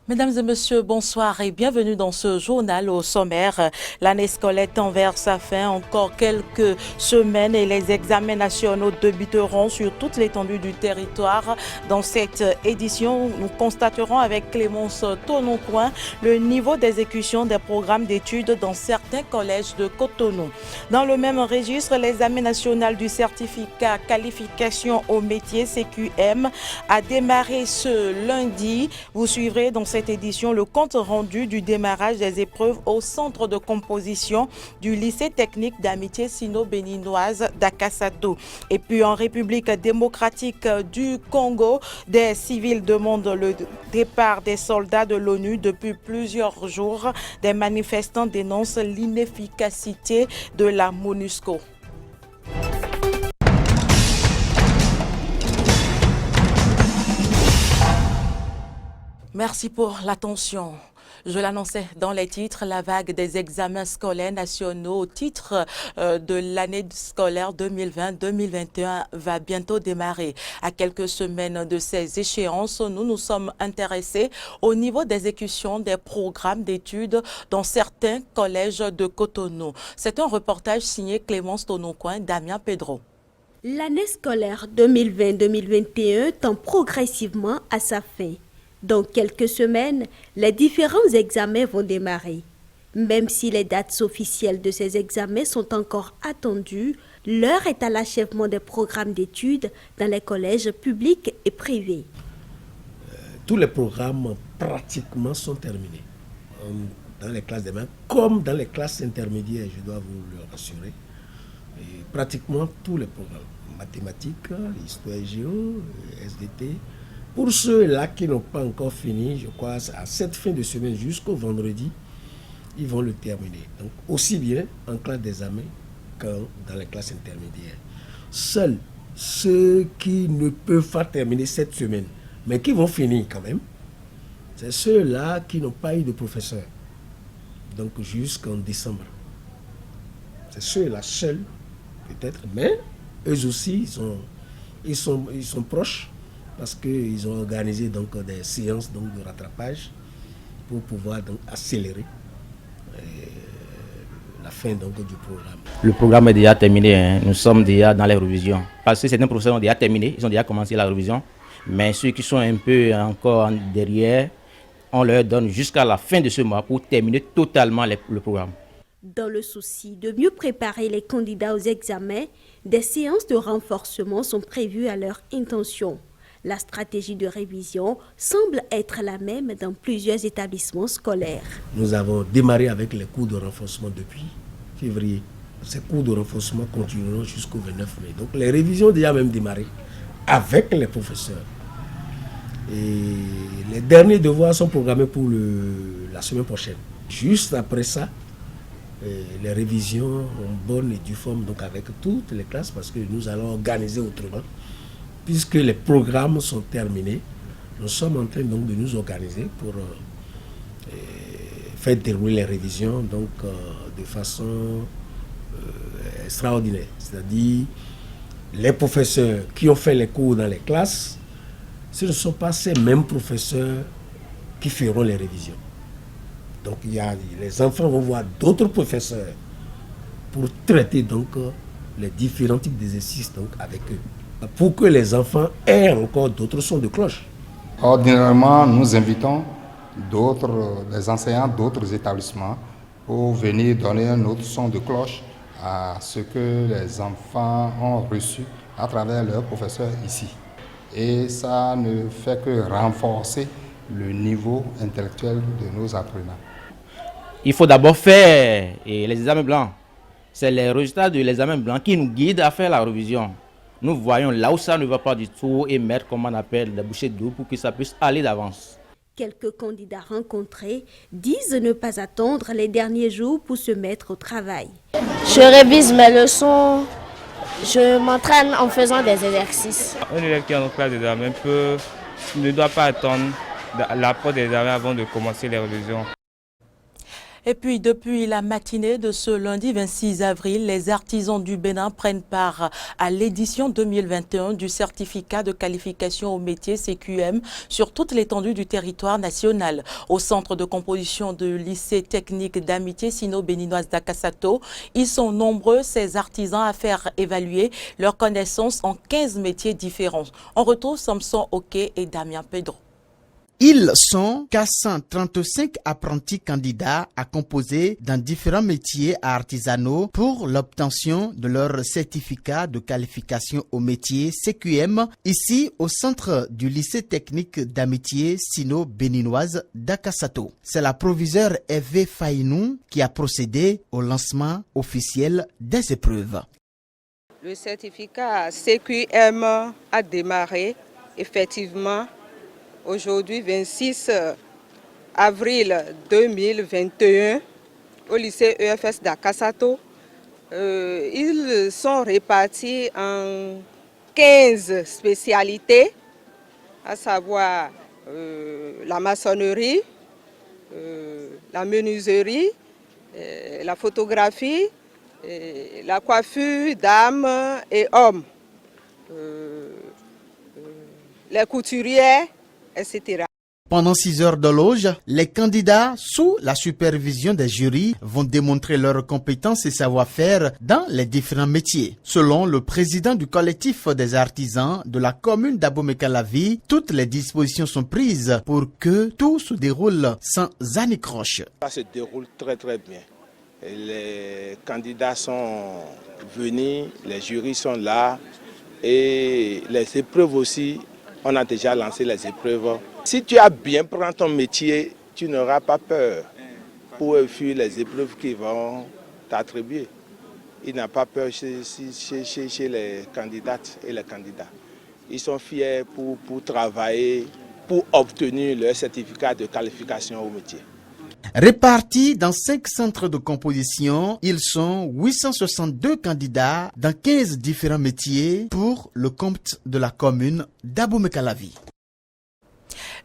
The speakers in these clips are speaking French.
Mesdames et messieurs, bonsoir et bienvenue dans ce journal au sommaire. L'année scolaire tend vers sa fin, encore quelques semaines et les examens nationaux débuteront sur toute l'étendue du territoire. Dans cette édition, nous constaterons avec Clémence Tonocoin le niveau d'exécution des programmes d'études dans certains collèges de Cotonou. Dans le même registre, l'examen national du certificat qualification au métier CQM a démarré ce lundi. Vous suivrez dans cette édition le compte rendu du démarrage des épreuves au centre de composition du lycée technique d'amitié sino-béninoise d'Akasato. Et puis en République démocratique du Congo, des civils demandent le départ des soldats de l'ONU depuis plusieurs jours. Des manifestants dénoncent l'inefficacité de la MONUSCO. Merci pour l'attention. Je l'annonçais dans les titres, la vague des examens scolaires nationaux au titre de l'année scolaire 2020-2021 va bientôt démarrer. À quelques semaines de ces échéances, nous nous sommes intéressés au niveau d'exécution des programmes d'études dans certains collèges de Cotonou. C'est un reportage signé Clémence Tonocoin, Damien Pedro. L'année scolaire 2020-2021 tend progressivement à sa fin. Dans quelques semaines, les différents examens vont démarrer. Même si les dates officielles de ces examens sont encore attendues, l'heure est à l'achèvement des programmes d'études dans les collèges publics et privés. Tous les programmes pratiquement sont terminés. Dans les classes des mains, comme dans les classes intermédiaires, je dois vous le rassurer. Et pratiquement tous les programmes, mathématiques, histoire et géo, SDT. Pour ceux-là qui n'ont pas encore fini, je crois, à cette fin de semaine jusqu'au vendredi, ils vont le terminer. Donc, aussi bien en classe d'examen que dans les classes intermédiaires. Seuls ceux qui ne peuvent pas terminer cette semaine, mais qui vont finir quand même, c'est ceux-là qui n'ont pas eu de professeur. Donc, jusqu'en décembre. C'est ceux-là seuls, peut-être, mais eux aussi, ils sont proches. Parce qu'ils ont organisé donc des séances donc, de rattrapage pour pouvoir donc, accélérer la fin donc, du programme. Le programme est déjà terminé, hein. Nous sommes déjà dans les révisions. Parce que certains professeurs ont déjà terminé, ils ont déjà commencé la révision. Mais ceux qui sont un peu encore derrière, on leur donne jusqu'à la fin de ce mois pour terminer totalement le programme. Dans le souci de mieux préparer les candidats aux examens, des séances de renforcement sont prévues à leur intention. La stratégie de révision semble être la même dans plusieurs établissements scolaires. Nous avons démarré avec les cours de renforcement depuis février. Ces cours de renforcement continueront jusqu'au 29 mai. Donc les révisions ont déjà même démarré avec les professeurs. Et les derniers devoirs sont programmés pour la semaine prochaine. Juste après ça, les révisions en bonne et due forme donc avec toutes les classes parce que nous allons organiser autrement. Puisque les programmes sont terminés, nous sommes en train donc de nous organiser pour faire dérouler les révisions donc, de façon extraordinaire. C'est-à-dire, les professeurs qui ont fait les cours dans les classes, ce ne sont pas ces mêmes professeurs qui feront les révisions. Donc, les enfants vont voir d'autres professeurs pour traiter donc, les différents types d'exercices donc, avec eux. Pour que les enfants aient encore d'autres sons de cloche. Ordinairement, nous invitons les enseignants d'autres établissements pour venir donner un autre son de cloche à ce que les enfants ont reçu à travers leurs professeurs ici. Et ça ne fait que renforcer le niveau intellectuel de nos apprenants. Il faut d'abord faire les examens blancs. C'est les résultats de l'examen blanc qui nous guident à faire la révision. Nous voyons là où ça ne va pas du tout et mettre, comme on appelle, des bouchées d'eau pour que ça puisse aller d'avance. Quelques candidats rencontrés disent ne pas attendre les derniers jours pour se mettre au travail. Je révise mes leçons, je m'entraîne en faisant des exercices. Un élève qui est en classe d'examen ne doit pas attendre l'apport des examens avant de commencer les révisions. Et puis, depuis la matinée de ce lundi 26 avril, les artisans du Bénin prennent part à l'édition 2021 du certificat de qualification au métier CQM sur toute l'étendue du territoire national. Au centre de composition du lycée technique d'amitié sino-béninoise d'Akasato, ils sont nombreux, ces artisans, à faire évaluer leurs connaissances en 15 métiers différents. On retrouve Samson Oké et Damien Pedro. Ils sont 435 apprentis candidats à composer dans différents métiers artisanaux pour l'obtention de leur certificat de qualification au métier CQM ici au centre du lycée technique d'amitié sino-béninoise d'Akasato. C'est la proviseure Eve Faïnou qui a procédé au lancement officiel des épreuves. Le certificat CQM a démarré effectivement aujourd'hui 26 avril 2021 au lycée EFS d'Akasato. Ils sont répartis en 15 spécialités, à savoir la maçonnerie, la menuiserie, la photographie, la coiffure dames et hommes, les couturières, etc. Pendant 6 heures de loge, les candidats, sous la supervision des jurys, vont démontrer leurs compétences et savoir-faire dans les différents métiers. Selon le président du collectif des artisans de la commune d'Abomey-Calavi, toutes les dispositions sont prises pour que tout se déroule sans anicroche. Ça se déroule très bien. Les candidats sont venus, les jurys sont là et les épreuves aussi. On a déjà lancé les épreuves. Si tu as bien pris ton métier, tu n'auras pas peur pour fuir les épreuves qui vont t'attribuer. Il n'a pas peur chez les candidates et les candidats. Ils sont fiers pour travailler, pour obtenir leur certificat de qualification au métier. Répartis dans 5 centres de composition, ils sont 862 candidats dans 15 différents métiers pour le compte de la commune d'Abomey-Calavi.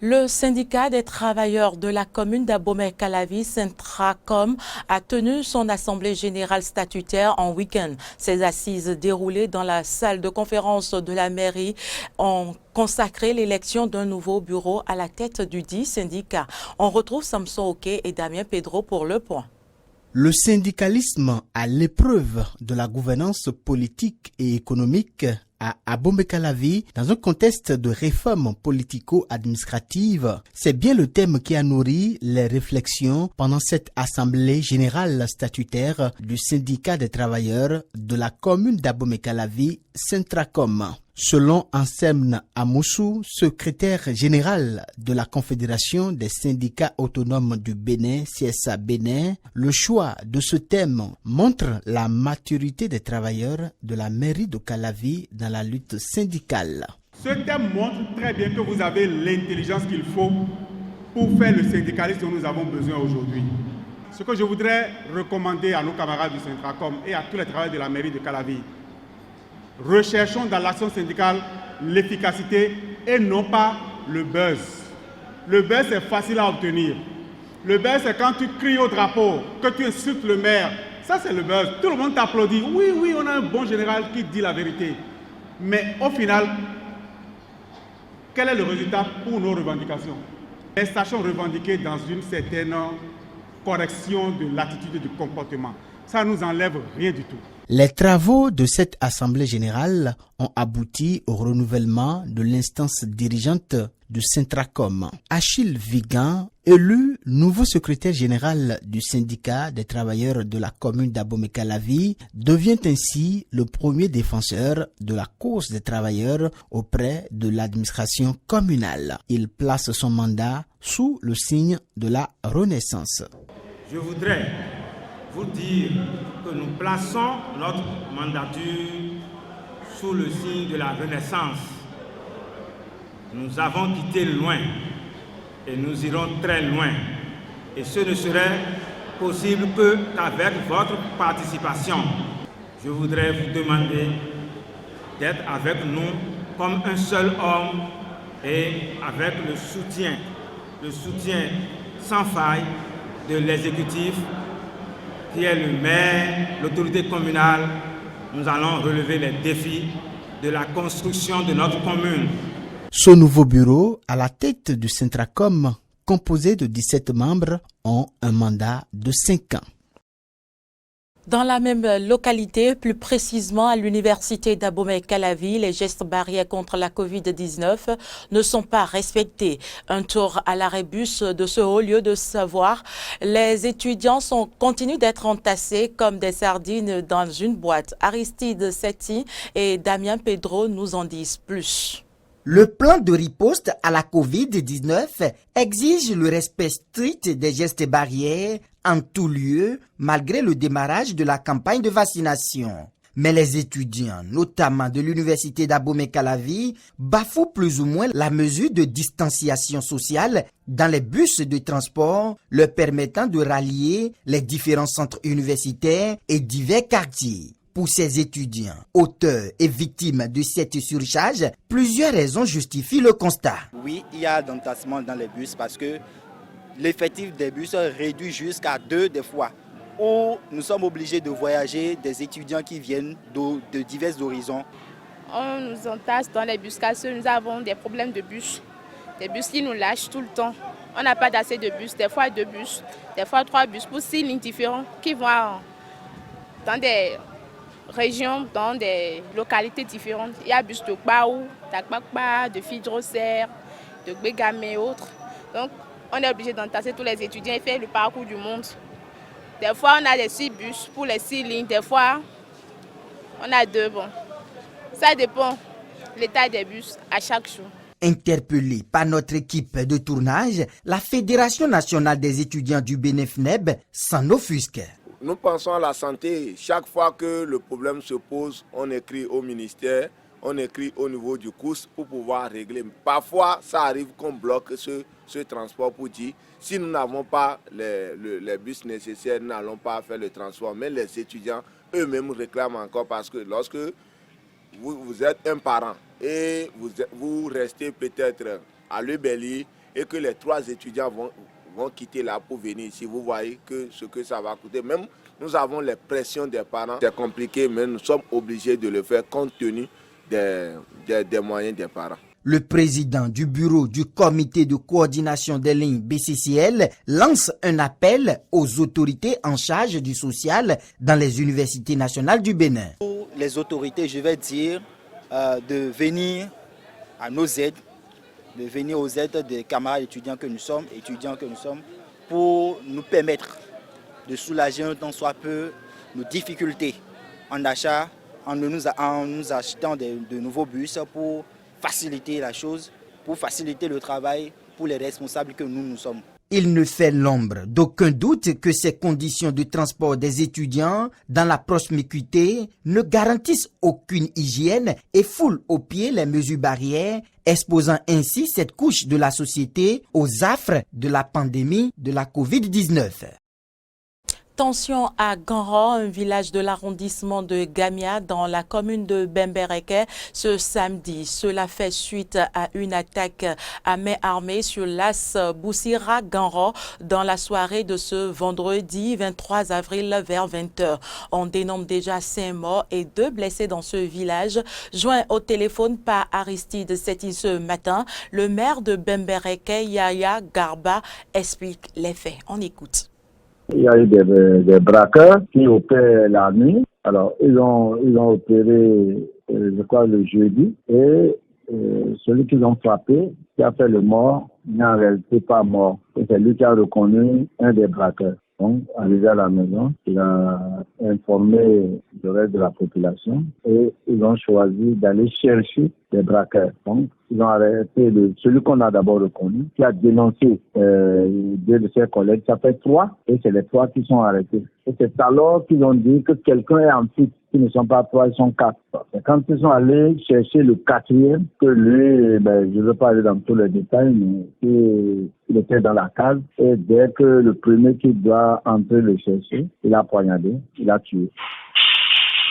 Le syndicat des travailleurs de la commune d'Abomey-Calavi, Centracom, a tenu son assemblée générale statutaire en week-end. Ces assises déroulées dans la salle de conférence de la mairie ont consacré l'élection d'un nouveau bureau à la tête du dit syndicat. On retrouve Samson Oké et Damien Pedro pour le point. Le syndicalisme à l'épreuve de la gouvernance politique et économique à Abomey-Calavi dans un contexte de réforme politico-administrative. C'est bien le thème qui a nourri les réflexions pendant cette assemblée générale statutaire du syndicat des travailleurs de la commune d'Abomey-Calavi, Centracom. Selon Anselme Amoussou, secrétaire général de la Confédération des syndicats autonomes du Bénin, CSA Bénin, le choix de ce thème montre la maturité des travailleurs de la mairie de Calavi dans la lutte syndicale. Ce thème montre très bien que vous avez l'intelligence qu'il faut pour faire le syndicalisme dont nous avons besoin aujourd'hui. Ce que je voudrais recommander à nos camarades du Centracom et à tous les travailleurs de la mairie de Calavi, recherchons dans l'action syndicale l'efficacité et non pas le buzz. Le buzz est facile à obtenir. Le buzz c'est quand tu cries au drapeau, que tu insultes le maire. Ça c'est le buzz. Tout le monde t'applaudit. Oui, on a un bon général qui dit la vérité. Mais au final, quel est le résultat pour nos revendications? Les sachons revendiquer dans une certaine correction de l'attitude et du comportement. Ça ne nous enlève rien du tout. Les travaux de cette assemblée générale ont abouti au renouvellement de l'instance dirigeante du Centracom. Achille Vigan, élu nouveau secrétaire général du syndicat des travailleurs de la commune d'Abomey-Calavi, devient ainsi le premier défenseur de la cause des travailleurs auprès de l'administration communale. Il place son mandat sous le signe de la Renaissance. Je voudrais vous dire que nous plaçons notre mandature sous le signe de la Renaissance. Nous avons quitté loin et nous irons très loin. Et ce ne serait possible qu'avec votre participation. Je voudrais vous demander d'être avec nous comme un seul homme et avec le soutien sans faille de l'exécutif, qui est le maire, l'autorité communale, nous allons relever les défis de la construction de notre commune. Ce nouveau bureau, à la tête du Centracom, composé de 17 membres, ont un mandat de 5 ans. Dans la même localité, plus précisément à l'université d'Abomey-Calavi, les gestes barrières contre la Covid-19 ne sont pas respectés. Un tour à l'arrêt bus de ce haut lieu de savoir, les étudiants continuent d'être entassés comme des sardines dans une boîte. Aristide Setti et Damien Pedro nous en disent plus. Le plan de riposte à la Covid-19 exige le respect strict des gestes barrières en tout lieu, malgré le démarrage de la campagne de vaccination. Mais les étudiants, notamment de l'université d'Abomey-Calavi, bafouent plus ou moins la mesure de distanciation sociale dans les bus de transport, leur permettant de rallier les différents centres universitaires et divers quartiers. Pour ces étudiants, auteurs et victimes de cette surcharge, plusieurs raisons justifient le constat. Oui, il y a d'entassement dans les bus parce que l'effectif des bus est réduit jusqu'à 2 des fois. Où nous sommes obligés de voyager des étudiants qui viennent de divers horizons. On nous entasse dans les bus parce que nous avons des problèmes de bus. Des bus qui nous lâchent tout le temps. On n'a pas d'assez de bus, des fois 2 bus, des fois 3 bus pour 6 lignes différentes qui vont dans des régions, dans des localités différentes. Il y a bus de Baou, d'Akbakba, de Fidroser, de Gbegame et autres. Donc on est obligé d'entasser tous les étudiants et faire le parcours du monde. Des fois on a des 6 bus pour les 6 lignes, des fois on a 2. Bon. Ça dépend l'état des bus à chaque jour. Interpellée par notre équipe de tournage, la Fédération nationale des étudiants du BNFNEB s'en offusque. Nous pensons à la santé. Chaque fois que le problème se pose, on écrit au ministère, on écrit au niveau du COUS pour pouvoir régler. Parfois, ça arrive qu'on bloque ce transport pour dire si nous n'avons pas les bus nécessaires, nous n'allons pas faire le transport. Mais les étudiants eux-mêmes réclament encore parce que lorsque vous êtes un parent et vous restez peut-être à l'Ubélie et que les 3 étudiants vont quitter là pour venir ici, vous voyez que ce que ça va coûter. Même nous avons les pressions des parents, c'est compliqué, mais nous sommes obligés de le faire compte tenu des moyens des parents. Le président du bureau du comité de coordination des lignes BCCL lance un appel aux autorités en charge du social dans les universités nationales du Bénin. Pour les autorités, je vais dire, de venir à nos aides, de venir aux aides des camarades étudiants que nous sommes, pour nous permettre de soulager un tant soit peu nos difficultés en achat, en nous achetant de nouveaux bus pour faciliter la chose, pour faciliter le travail pour les responsables que nous sommes. Il ne fait l'ombre d'aucun doute que ces conditions de transport des étudiants dans la proximité ne garantissent aucune hygiène et foulent aux pieds les mesures barrières, exposant ainsi cette couche de la société aux affres de la pandémie de la Covid-19. Tension à Ganro, un village de l'arrondissement de Gamia dans la commune de Bembereke ce samedi. Cela fait suite à une attaque à main armée sur l'as Boussira-Ganro dans la soirée de ce vendredi 23 avril vers 20h. On dénombre déjà 5 morts et 2 blessés dans ce village. Joint au téléphone par Aristide Setti ce matin, le maire de Bembereke, Yaya Garba, explique les faits. On écoute. Il y a eu des braqueurs qui opèrent la nuit. Alors, ils ont opéré, je crois, le jeudi. Et celui qu'ils ont frappé, qui a fait le mort, n'est en réalité pas mort. Et c'est lui qui a reconnu un des braqueurs. Donc, arrivé à la maison, il a informé le reste de la population et ils ont choisi d'aller chercher les braqueurs. Donc, ils ont arrêté celui qu'on a d'abord reconnu, qui a dénoncé 2 de ses collègues. Ça fait 3 et c'est les 3 qui sont arrêtés. Et c'est alors qu'ils ont dit que quelqu'un est en fuite. Ils ne sont pas 3, ils sont 4. Et quand ils sont allés chercher le 4e, que lui, je ne veux pas aller dans tous les détails, mais il était dans la case. Et dès que le premier qui doit entrer le chercher, il a poignardé, il a tué.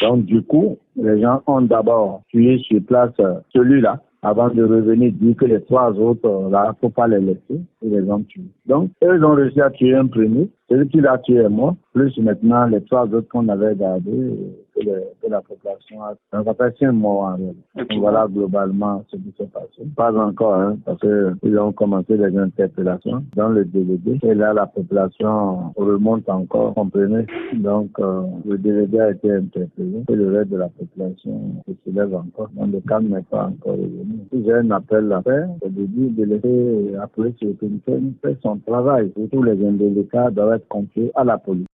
Donc du coup, les gens ont d'abord tué sur place celui-là, avant de revenir dire que les 3 autres, là, il ne faut pas les laisser, ils les ont tués. Donc, eux, ils ont réussi à tuer un premier, Celui qui l'a tué est mort, plus maintenant les 3 autres qu'on avait gardés, que la population a. Donc, ça fait 5 morts en réalité. Donc, voilà globalement ce qui s'est passé. Pas encore, hein, parce qu'ils ont commencé les interpellations dans le DVD. Et là, la population remonte encore, comprenez. Donc, le DVD a été interpellé et le reste de la population se soulève encore. Donc, le calme n'est pas encore revenu. Si j'ai un appel à faire, c'est de dire de laisser la police républicaine faire son travail. Surtout les indélicats doivent être confiés à la police.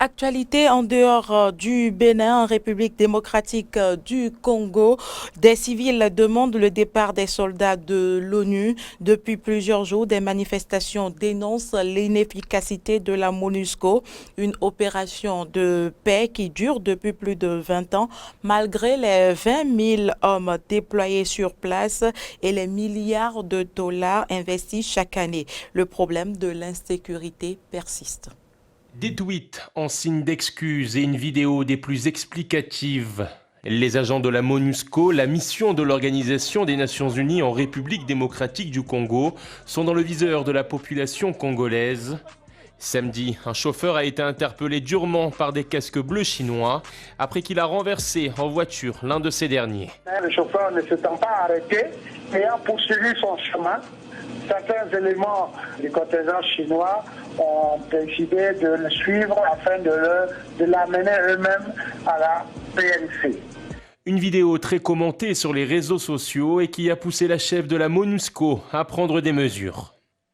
Actualité en dehors du Bénin, en République démocratique du Congo, des civils demandent le départ des soldats de l'ONU. Depuis plusieurs jours, des manifestations dénoncent l'inefficacité de la MONUSCO, une opération de paix qui dure depuis plus de 20 ans, malgré les 20 000 hommes déployés sur place et les milliards de dollars investis chaque année. Le problème de l'insécurité persiste. Des tweets en signe d'excuses et une vidéo des plus explicatives. Les agents de la MONUSCO, la mission de l'Organisation des Nations Unies en République démocratique du Congo, sont dans le viseur de la population congolaise. Samedi, un chauffeur a été interpellé durement par des casques bleus chinois après qu'il a renversé en voiture l'un de ces derniers. Le chauffeur ne s'étant pas arrêté et a poursuivi son chemin. Certains éléments du contingent chinois ont décidé de le suivre afin de l'amener eux-mêmes à la PNC. Une vidéo très commentée sur les réseaux sociaux et qui a poussé la chef de la MONUSCO à prendre des mesures.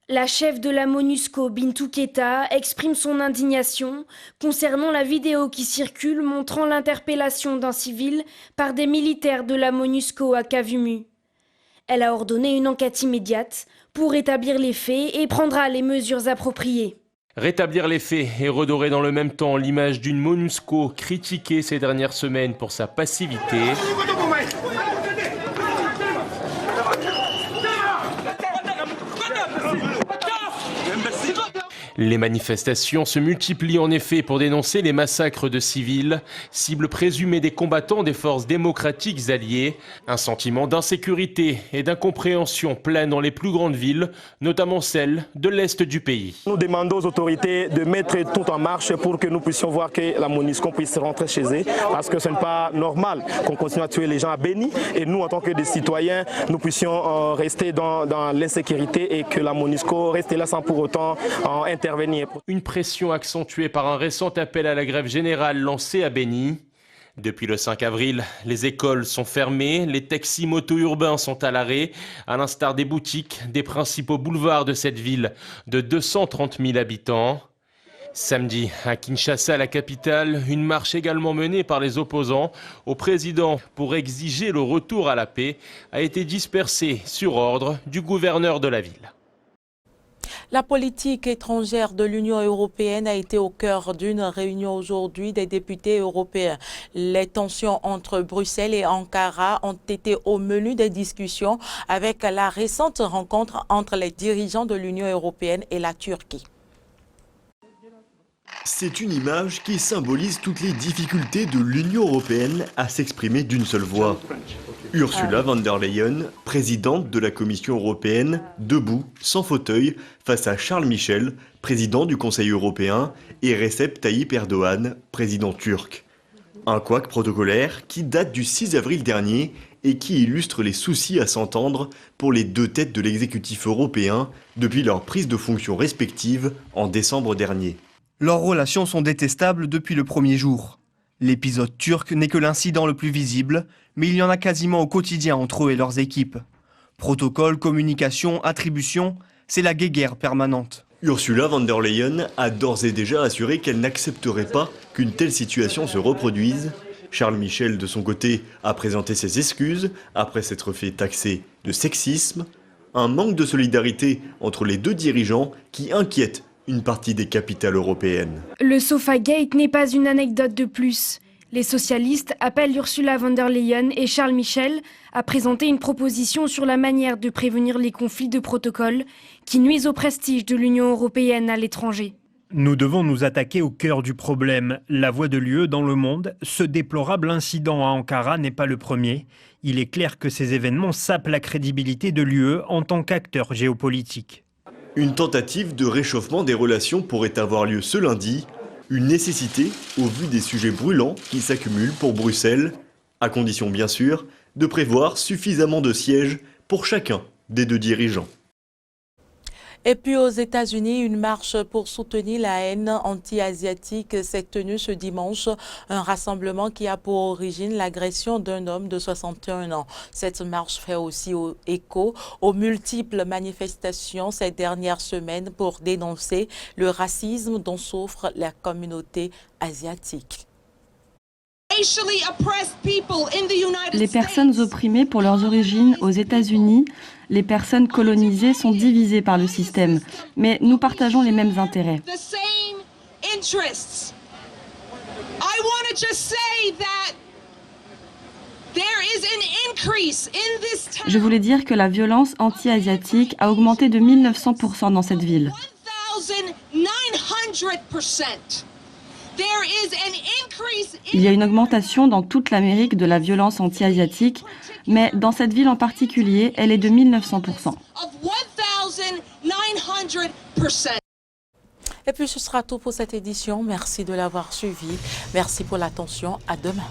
La chef de la MONUSCO, Bintou Keita, exprime son indignation concernant la vidéo qui circule montrant l'interpellation d'un civil par des militaires de la MONUSCO à Kavumu. Elle a ordonné une enquête immédiate pour établir les faits et prendra les mesures appropriées. Rétablir les faits et redorer dans le même temps l'image d'une MONUSCO critiquée ces dernières semaines pour sa passivité. Les manifestations se multiplient en effet pour dénoncer les massacres de civils, cibles présumées des combattants des forces démocratiques alliées. Un sentiment d'insécurité et d'incompréhension plane dans les plus grandes villes, notamment celles de l'est du pays. Nous demandons aux autorités de mettre tout en marche pour que nous puissions voir que la MONUSCO puisse rentrer chez eux, parce que ce n'est pas normal qu'on continue à tuer les gens à Béni et nous, en tant que des citoyens, nous puissions rester dans l'insécurité et que la MONUSCO reste là sans pour autant intervenir. Une pression accentuée par un récent appel à la grève générale lancé à Béni. Depuis le 5 avril, les écoles sont fermées, les taxis moto-urbains sont à l'arrêt, à l'instar des boutiques des principaux boulevards de cette ville de 230 000 habitants. Samedi, à Kinshasa, la capitale, une marche également menée par les opposants au président pour exiger le retour à la paix a été dispersée sur ordre du gouverneur de la ville. La politique étrangère de l'Union européenne a été au cœur d'une réunion aujourd'hui des députés européens. Les tensions entre Bruxelles et Ankara ont été au menu des discussions avec la récente rencontre entre les dirigeants de l'Union européenne et la Turquie. C'est une image qui symbolise toutes les difficultés de l'Union européenne à s'exprimer d'une seule voix. Ursula von der Leyen, présidente de la Commission européenne, debout, sans fauteuil, face à Charles Michel, président du Conseil européen, et Recep Tayyip Erdogan, président turc. Un couac protocolaire qui date du 6 avril dernier et qui illustre les soucis à s'entendre pour les deux têtes de l'exécutif européen depuis leur prise de fonction respective en décembre dernier. Leurs relations sont détestables depuis le premier jour. L'épisode turc n'est que l'incident le plus visible, mais il y en a quasiment au quotidien entre eux et leurs équipes. Protocole, communication, attribution, c'est la guéguerre permanente. Ursula von der Leyen a d'ores et déjà assuré qu'elle n'accepterait pas qu'une telle situation se reproduise. Charles Michel, de son côté, a présenté ses excuses après s'être fait taxer de sexisme. Un manque de solidarité entre les deux dirigeants qui inquiète une partie des capitales européennes. Le Sofagate n'est pas une anecdote de plus. Les socialistes appellent Ursula von der Leyen et Charles Michel à présenter une proposition sur la manière de prévenir les conflits de protocole qui nuisent au prestige de l'Union européenne à l'étranger. Nous devons nous attaquer au cœur du problème. La voix de l'UE dans le monde, ce déplorable incident à Ankara n'est pas le premier. Il est clair que ces événements sapent la crédibilité de l'UE en tant qu'acteur géopolitique. Une tentative de réchauffement des relations pourrait avoir lieu ce lundi, une nécessité au vu des sujets brûlants qui s'accumulent pour Bruxelles, à condition bien sûr de prévoir suffisamment de sièges pour chacun des deux dirigeants. Et puis aux États-Unis, une marche pour soutenir la haine anti-asiatique s'est tenue ce dimanche. Un rassemblement qui a pour origine l'agression d'un homme de 61 ans. Cette marche fait aussi écho aux multiples manifestations ces dernières semaines pour dénoncer le racisme dont souffre la communauté asiatique. Les personnes opprimées pour leurs origines aux États-Unis, les personnes colonisées sont divisées par le système, mais nous partageons les mêmes intérêts. Je voulais dire que la violence anti-asiatique a augmenté de 1900% dans cette ville. Il y a une augmentation dans toute l'Amérique de la violence anti-asiatique, mais dans cette ville en particulier, elle est de 1900%. Et puis ce sera tout pour cette édition. Merci de l'avoir suivi. Merci pour l'attention. À demain.